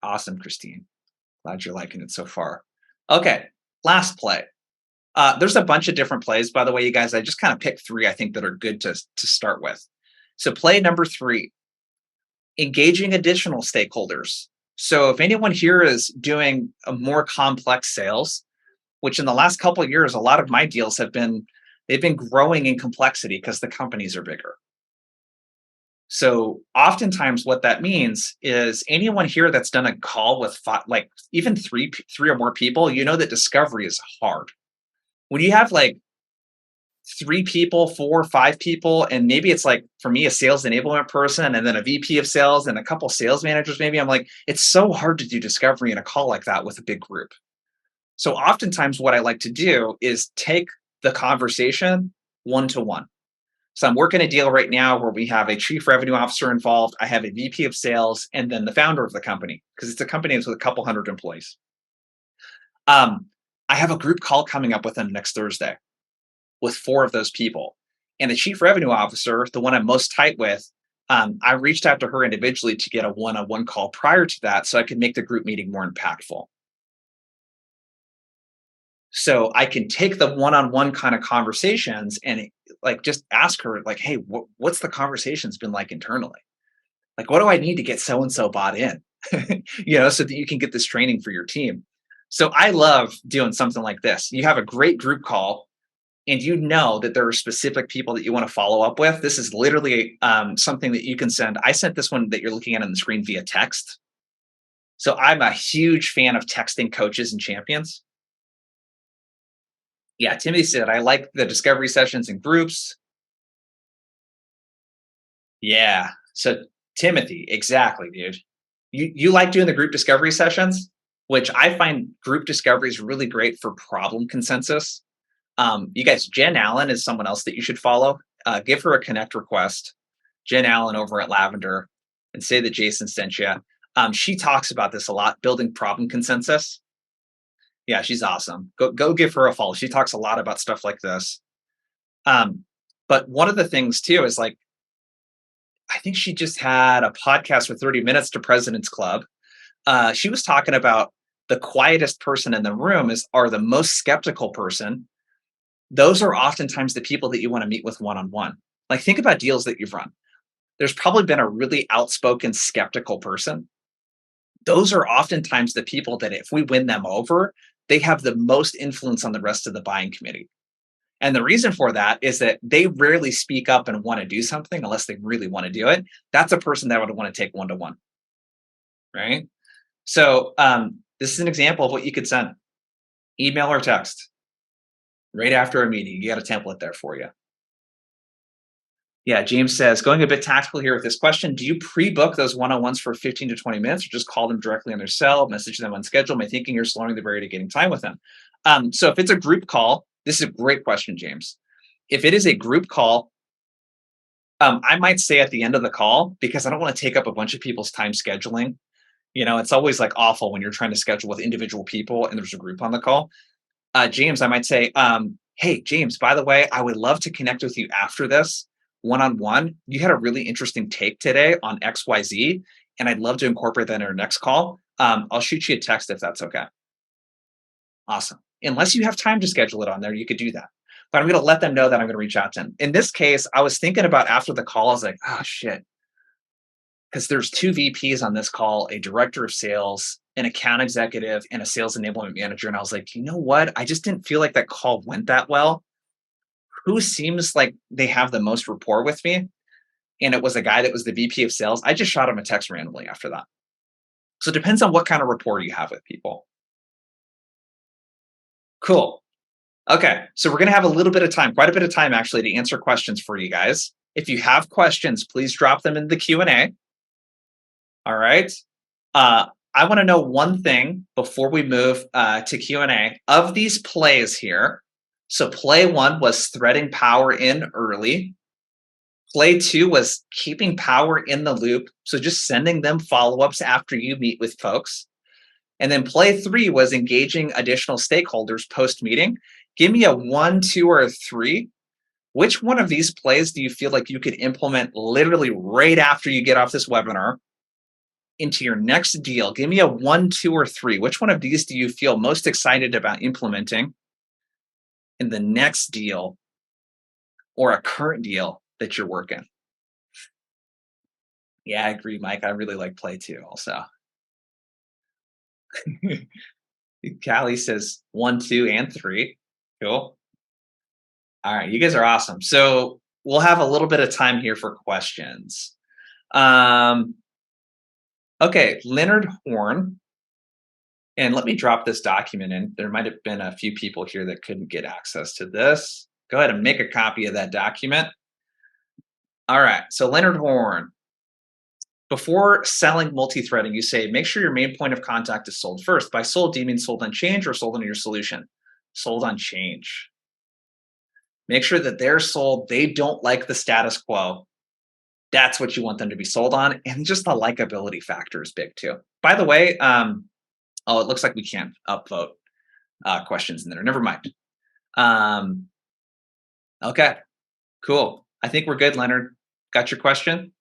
Awesome, Christine. Glad you're liking it so far. Okay, last play. There's a bunch of different plays, by the way, you guys. I just kind of picked three I think that are good to start with. So play number 3, engaging additional stakeholders. So if anyone here is doing a more complex sales, which in the last couple of years, a lot of my deals they've been growing in complexity because the companies are bigger. So oftentimes what that means is anyone here that's done a call with like even three or more people, you know that discovery is hard. When you have like 3 people, 4, 5 people, and maybe it's like for me a sales enablement person and then a VP of sales and a couple sales managers, maybe I'm like, it's so hard to do discovery in a call like that with a big group. So oftentimes what I like to do is take the conversation one to one. So I'm working a deal right now where we have a chief revenue officer involved. I have a VP of sales and then the founder of the company, because it's a company that's with a couple hundred employees. I have a group call coming up with them next Thursday with 4 of those people. And the chief revenue officer, the one I'm most tight with, I reached out to her individually to get a one-on-one call prior to that so I could make the group meeting more impactful. So I can take the one-on-one kind of conversations and like just ask her like, hey, what's the conversations been like internally? Like, what do I need to get so and so bought in? So that you can get this training for your team. So I love doing something like this. You have a great group call and you know that there are specific people that you want to follow up with. This is literally something that you can send. I sent this one that you're looking at on the screen via text. So I'm a huge fan of texting coaches and champions. Yeah, Timothy said, I like the discovery sessions in groups. Yeah. So Timothy, exactly, dude. You like doing the group discovery sessions, which I find group discovery is really great for problem consensus. You guys, Jen Allen is someone else that you should follow. Give her a connect request, Jen Allen over at Lavender, and say that Jason sent you. She talks about this a lot, building problem consensus. Yeah, she's awesome. Go give her a follow. She talks a lot about stuff like this. But one of the things too is like, I think she just had a podcast for 30 Minutes to President's Club. She was talking about the quietest person in the room are the most skeptical person. Those are oftentimes the people that you want to meet with one-on-one. Like, think about deals that you've run. There's probably been a really outspoken skeptical person. Those are oftentimes the people that if we win them over, they have the most influence on the rest of the buying committee. And the reason for that is that they rarely speak up and want to do something unless they really want to do it. That's a person that I would want to take one-to-one, right? So this is an example of what you could send: email or text right after a meeting. You got a template there for you. Yeah, James says, going a bit tactical here with this question, do you pre-book those one-on-ones for 15 to 20 minutes or just call them directly on their cell, message them on schedule? My thinking you're slowing the barrier to getting time with them. So if it's a group call, this is a great question, James. If it is a group call, I might say at the end of the call, because I don't want to take up a bunch of people's time scheduling. It's always like awful when you're trying to schedule with individual people and there's a group on the call. James, I might say, hey, James, by the way, I would love to connect with you after this one on one. You had a really interesting take today on XYZ, and I'd love to incorporate that in our next call. I'll shoot you a text if that's okay. Awesome. Unless you have time to schedule it on there, you could do that. But I'm going to let them know that I'm going to reach out to them. In this case, I was thinking about after the call, I was like, oh, shit. Because there's two VPs on this call, a director of sales, an account executive, and a sales enablement manager. And I was like, you know what? I just didn't feel like that call went that well. Who seems like they have the most rapport with me? And it was a guy that was the VP of sales. I just shot him a text randomly after that. So it depends on what kind of rapport you have with people. Cool. Okay. So we're going to have a little bit of time, quite a bit of time actually, to answer questions for you guys. If you have questions, please drop them in the Q&A. All right. I want to know one thing before we move to Q&A. Of these plays here, so play 1 was threading power in early. Play 2 was keeping power in the loop, so just sending them follow-ups after you meet with folks. And then play 3 was engaging additional stakeholders post-meeting. Give me a 1, 2, or a 3. Which one of these plays do you feel like you could implement literally right after you get off this webinar into your next deal? Give me a 1, 2, or 3. Which one of these do you feel most excited about implementing in the next deal or a current deal that you're working? Yeah, I agree, Mike. I really like play 2 also. Callie says 1, 2, and 3. Cool. All right, you guys are awesome. So we'll have a little bit of time here for questions. Okay, Leonard Horn. And let me drop this document in. There might have been a few people here that couldn't get access to this. Go ahead and make a copy of that document. All right, so Leonard Horn. Before selling multi-threading, you say, make sure your main point of contact is sold first. By sold, do you mean sold on change or sold on your solution? Sold on change. Make sure that they're sold. They don't like the status quo. That's what you want them to be sold on. And just the likability factor is big too. By the way, oh, it looks like we can't upvote questions in there. Never mind. Okay, cool. I think we're good, Leonard. Got your question?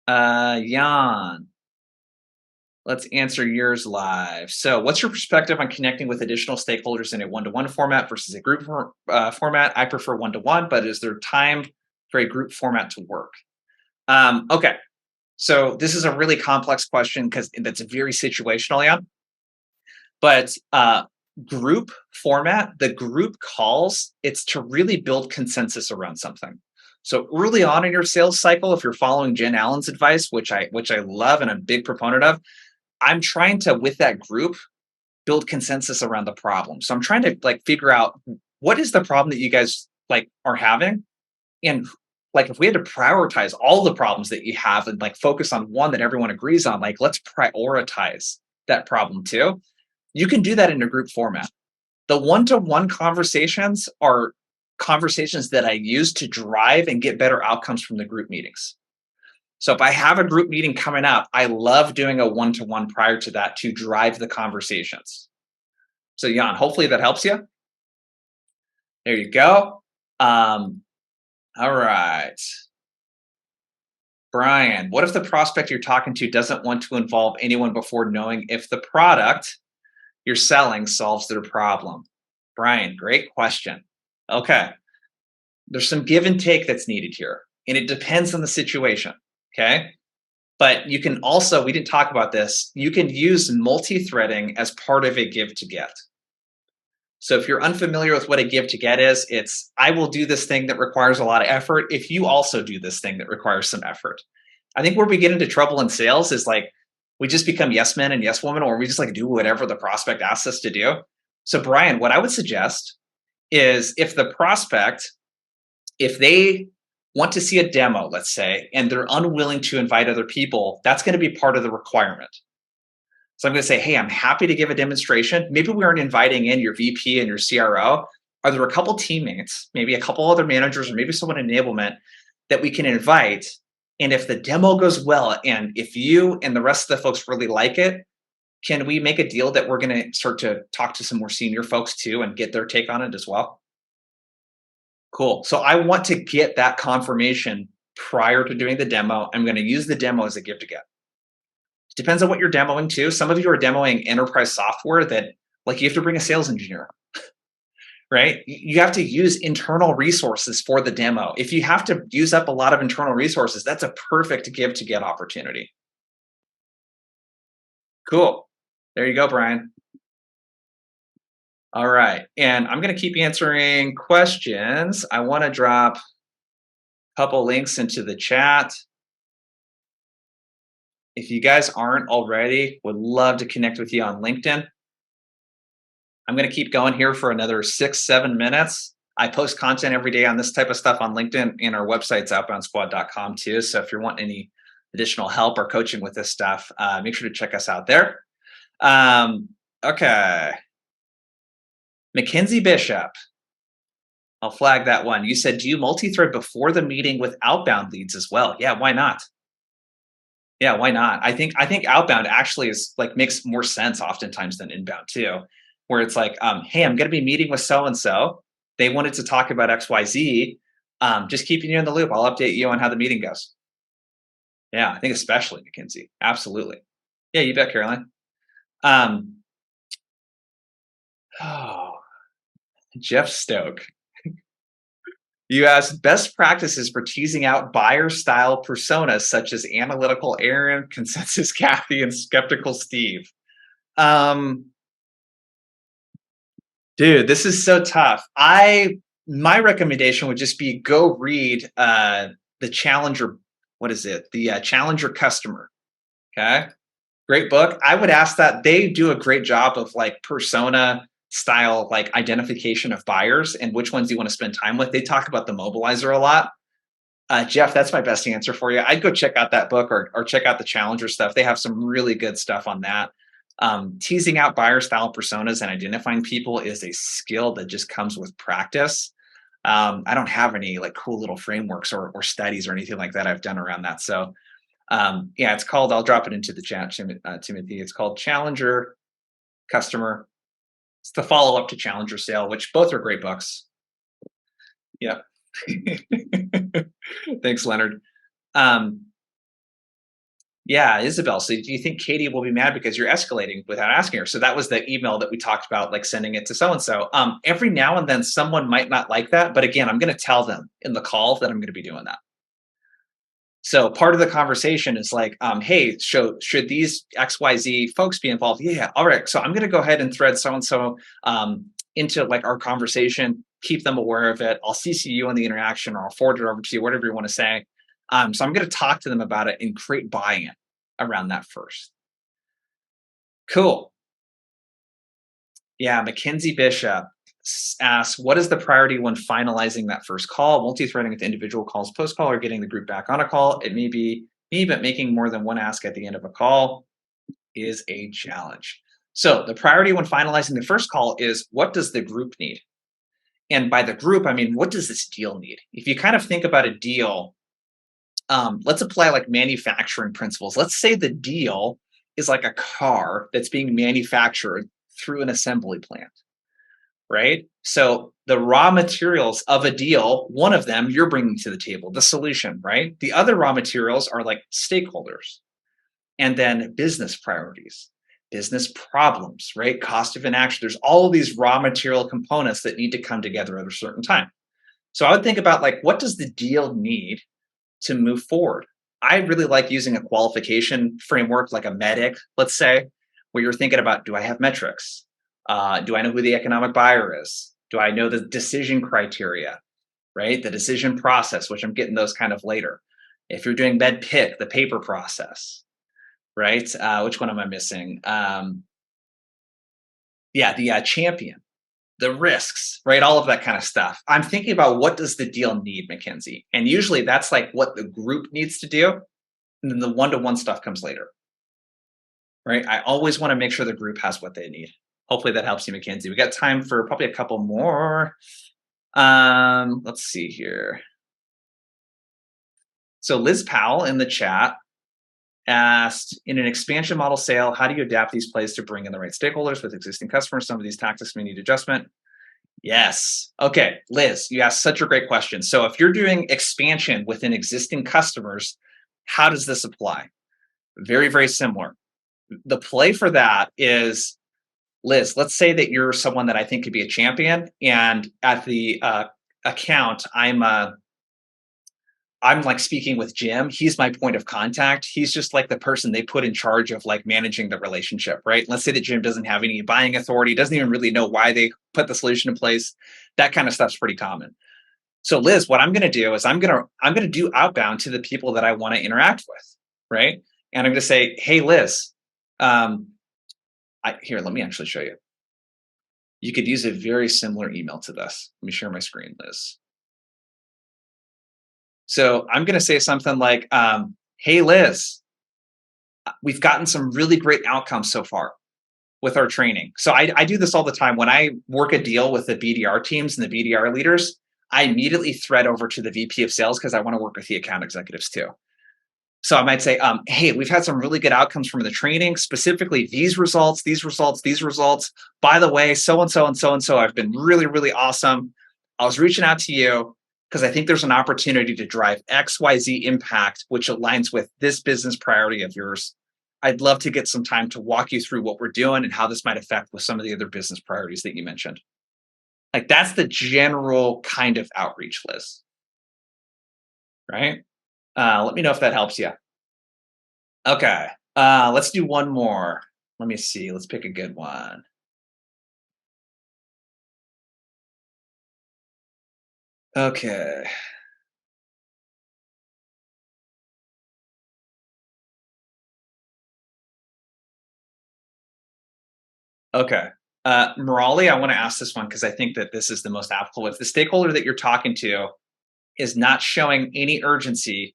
Jan, let's answer yours live. So what's your perspective on connecting with additional stakeholders in a one-to-one format versus a group format? I prefer one-to-one, but is there time for a group format to work? Okay, so this is a really complex question because that's very situational, Jan. But group format, the group calls, it's to really build consensus around something. So early on in your sales cycle, if you're following Jen Allen's advice, which I love and I'm a big proponent of, I'm trying to, with that group, build consensus around the problem. So I'm trying to figure out what is the problem that you guys are having, and if we had to prioritize all the problems that you have and focus on one that everyone agrees on, let's prioritize that problem too. You can do that in a group format. The one-to-one conversations are conversations that I use to drive and get better outcomes from the group meetings. So if I have a group meeting coming up, I love doing a one-to-one prior to that to drive the conversations. So Jan, hopefully that helps you. There you go. All right. Brian, what if the prospect you're talking to doesn't want to involve anyone before knowing if the product you're selling solves their problem? Brian, great question. Okay. There's some give and take that's needed here, and it depends on the situation. Okay. But you can also, we didn't talk about this, you can use multi-threading as part of a give to get. So if you're unfamiliar with what a give to get is, it's I will do this thing that requires a lot of effort if you also do this thing that requires some effort. I think where we get into trouble in sales is we just become yes men and yes women, or we just do whatever the prospect asks us to do. So Brian, what I would suggest is if the prospect, if they want to see a demo, let's say, and they're unwilling to invite other people, that's going to be part of the requirement. So I'm going to say, hey, I'm happy to give a demonstration. Maybe we aren't inviting in your VP and your CRO, are there a couple teammates, maybe a couple other managers, or maybe someone in enablement that we can invite? And if the demo goes well, and if you and the rest of the folks really like it, can we make a deal that we're going to start to talk to some more senior folks too and get their take on it as well? Cool. So I want to get that confirmation prior to doing the demo. I'm going to use the demo as a gift again. Depends on what you're demoing too. Some of you are demoing enterprise software that, like, you have to bring a sales engineer, right? You have to use internal resources for the demo. If you have to use up a lot of internal resources, that's a perfect give to get opportunity. Cool. There you go, Brian. All right. And I'm going to keep answering questions. I want to drop a couple links into the chat. If you guys aren't already, would love to connect with you on LinkedIn. I'm going to keep going here for another 6-7 minutes. I post content every day on this type of stuff on LinkedIn, and our website's outboundsquad.com too. So if you want any additional help or coaching with this stuff, make sure to check us out there. Okay. Mackenzie Bishop. I'll flag that one. You said, do you multi-thread before the meeting with outbound leads as well? Yeah, why not? Yeah, why not? I think outbound actually is like makes more sense oftentimes than inbound too, where it's like, hey, I'm going to be meeting with so and so. They wanted to talk about XYZ. Just keeping you in the loop. I'll update you on how the meeting goes. Yeah, I think especially Mackenzie. Absolutely. Yeah, you bet, Caroline. Oh, Jeff Stoke. You asked best practices for teasing out buyer style personas such as analytical Aaron, consensus Kathy, and skeptical Steve. Dude, this is so tough. My recommendation would just be go read the Challenger. What is it? The Challenger Customer. Okay, great book. I would ask that. They do a great job of like persona style, like identification of buyers and which ones you want to spend time with. They talk about the mobilizer a lot. Jeff, that's my best answer for you. I'd go check out that book or check out the Challenger stuff. They have some really good stuff on that. Teasing out buyer style personas and identifying people is a skill that just comes with practice. I don't have any like cool little frameworks or studies or anything like that I've done around that. So yeah, it's called, I'll drop it into the chat, Timothy. It's called Challenger Customer. It's the follow-up to Challenger Sale, which both are great books. Yeah. Thanks, Leonard. Yeah, Isabel. So do you think Katie will be mad because you're escalating without asking her? So that was the email that we talked about, like sending it to so-and-so. Every now and then someone might not like that. But again, I'm going to tell them in the call that I'm going to be doing that. So part of the conversation is like, hey, should these XYZ folks be involved? Yeah, all right. So I'm going to go ahead and thread so-and-so into like our conversation, keep them aware of it. I'll CC you on the interaction or I'll forward it over to you, whatever you want to say. So I'm going to talk to them about it and create buy-in around that first. Cool. Yeah, Mackenzie Bishop asks, what is the priority when finalizing that first call? Multi-threading with individual calls post-call or getting the group back on a call? It may be me, but making more than one ask at the end of a call is a challenge. So the priority when finalizing the first call is, what does the group need? And by the group, I mean, what does this deal need? If you kind of think about a deal, let's apply like manufacturing principles. Let's say the deal is like a car that's being manufactured through an assembly plant, right? So the raw materials of a deal, one of them you're bringing to the table, the solution, right? The other raw materials are like stakeholders, and then business priorities, business problems, right? Cost of inaction. There's all of these raw material components that need to come together at a certain time. So I would think about like, what does the deal need to move forward? I really like using a qualification framework like a MEDIC, let's say, where you're thinking about, do I have metrics? Do I know who the economic buyer is? Do I know the decision criteria, right? The decision process, which I'm getting those kind of later. If you're doing MEDPIC, the paper process, right? Which one am I missing? Yeah, the champion, the risks, right? All of that kind of stuff. I'm thinking about what does the deal need, Mackenzie? And usually that's like what the group needs to do. And then the one-to-one stuff comes later, right? I always want to make sure the group has what they need. Hopefully that helps you, Mackenzie. We got time for probably a couple more. Let's see here. So Liz Powell in the chat asked, in an expansion model sale, how do you adapt these plays to bring in the right stakeholders with existing customers? Some of these tactics may need adjustment. Yes. Okay, Liz, you asked such a great question. So if you're doing expansion within existing customers, how does this apply? Very, very similar. The play for that is, Liz, let's say that you're someone that I think could be a champion, and at the account, I'm like speaking with Jim. He's my point of contact. He's just like the person they put in charge of like managing the relationship, right? Let's say that Jim doesn't have any buying authority, doesn't even really know why they put the solution in place. That kind of stuff's pretty common. So Liz, what I'm going to do is I'm going to do outbound to the people that I want to interact with, right? And I'm going to say, hey, Liz, here, let me actually show you. You could use a very similar email to this. Let me share my screen, Liz. So I'm going to say something like, hey, Liz, we've gotten some really great outcomes so far with our training. So I do this all the time. When I work a deal with the BDR teams and the BDR leaders, I immediately thread over to the VP of sales because I want to work with the account executives too. So I might say, hey, we've had some really good outcomes from the training, specifically these results, these results, these results. By the way, so-and-so and so-and-so have been really, really awesome. I was reaching out to you because I think there's an opportunity to drive XYZ impact, which aligns with this business priority of yours. I'd love to get some time to walk you through what we're doing and how this might affect with some of the other business priorities that you mentioned. Like that's the general kind of outreach, Liz. Right? Let me know if that helps you. Okay. Let's do one more. Let me see. Let's pick a good one. Okay. Okay. Morali, I want to ask this one because I think that this is the most applicable. If the stakeholder that you're talking to is not showing any urgency,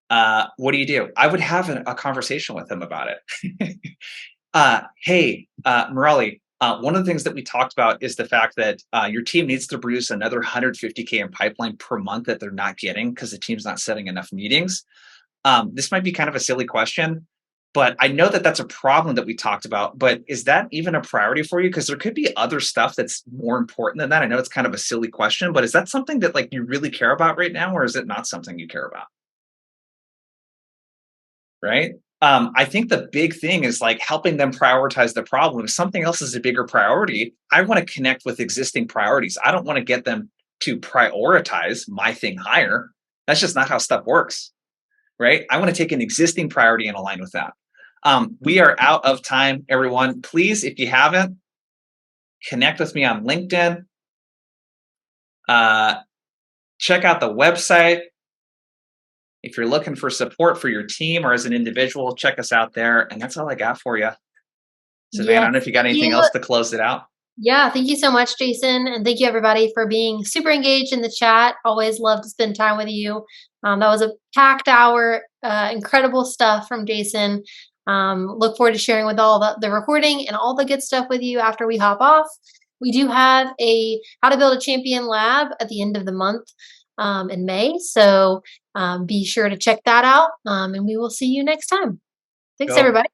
what do? I would have a conversation with them about it. Hey, Morali, one of the things that we talked about is the fact that your team needs to produce another 150K in pipeline per month that they're not getting because the team's not setting enough meetings. This might be kind of a silly question, but I know that that's a problem that we talked about. But is that even a priority for you? Because there could be other stuff that's more important than that. I know it's kind of a silly question, but is that something that like you really care about right now, or is it not something you care about? Right? I think the big thing is like helping them prioritize the problem. If something else is a bigger priority, I want to connect with existing priorities. I don't want to get them to prioritize my thing higher. That's just not how stuff works, right? I want to take an existing priority and align with that. We are out of time, everyone. Please, if you haven't, connect with me on LinkedIn. Check out the website. If you're looking for support for your team or as an individual, check us out there. And that's all I got for you. Savannah, I don't know if you got anything else to close it out. Yeah, thank you so much, Jason. And thank you, everybody, for being super engaged in the chat. Always love to spend time with you. That was a packed hour, incredible stuff from Jason. Look forward to sharing with all the recording and all the good stuff with you after we hop off. We do have a How to Build a Champion lab at the end of the month in May. So be sure to check that out. And we will see you next time. Thanks, everybody.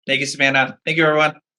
Thank you, Savannah. Thank you, everyone.